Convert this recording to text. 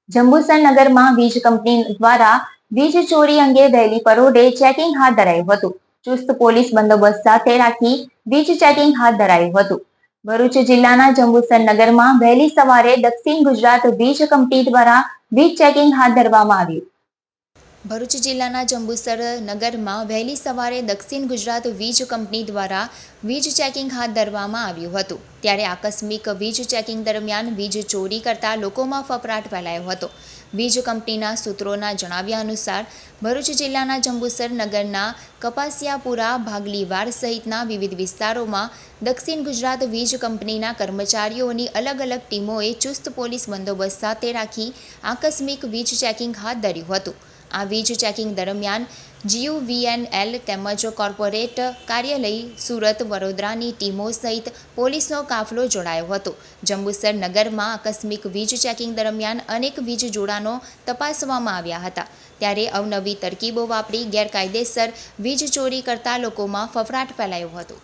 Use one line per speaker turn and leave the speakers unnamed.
જંબુસર નગરમાં વીજ કંપની દ્વારા વીજ ચોરી અંગે વહેલી પરોઢે ચેકિંગ હાથ ધરાયું હતું. ચુસ્ત પોલીસ બંદોબસ્ત સાથે રાખી વીજ ચેકિંગ હાથ ધરાયું હતું. ભરૂચ જિલ્લાના જંબુસર નગરમાં વહેલી સવારે દક્ષિણ ગુજરાત વીજ કંપની દ્વારા વીજ ચેકિંગ હાથ ધરવામાં આવ્યું.
ભરૂચ જિલ્લાના જંબુસર નગરમાં વહેલી સવારે દક્ષિણ ગુજરાત વીજ કંપની દ્વારા વીજ ચેકિંગ હાથ ધરવામાં આવ્યું હતું. ત્યારે આકસ્મિક વીજ ચેકિંગ દરમિયાન વીજ ચોરી કરતા લોકોમાં ફફડાટ ફેલાયો હતો. વીજ કંપનીના સૂત્રોના જણાવ્યા અનુસાર ભરૂચ જિલ્લાના જંબુસર નગરના કપાસિયાપુરા, ભાગલીવાડ સહિતના વિવિધ વિસ્તારોમાં દક્ષિણ ગુજરાત વીજ કંપનીના કર્મચારીઓની અલગ અલગ ટીમોએ ચુસ્ત પોલીસ બંદોબસ્ત સાથે રાખી આકસ્મિક વીજ ચેકિંગ હાથ ધર્યું હતું. આ વીજ ચેકિંગ દરમિયાન GUVNL તેમજ કોર્પોરેટ કાર્યાલય સુરત, વડોદરાની ટીમો સહિત પોલીસનો કાફલો જોડાયો હતો. જંબુસર નગરમાં આકસ્મિક વીજ ચેકિંગ દરમિયાન અનેક વીજ જોડાણો તપાસવામાં આવ્યા હતા. ત્યારે અવનવી તરકીબો વાપરી ગેરકાયદેસર વીજ ચોરી કરતા લોકોમાં ફફડાટ ફેલાયો હતો.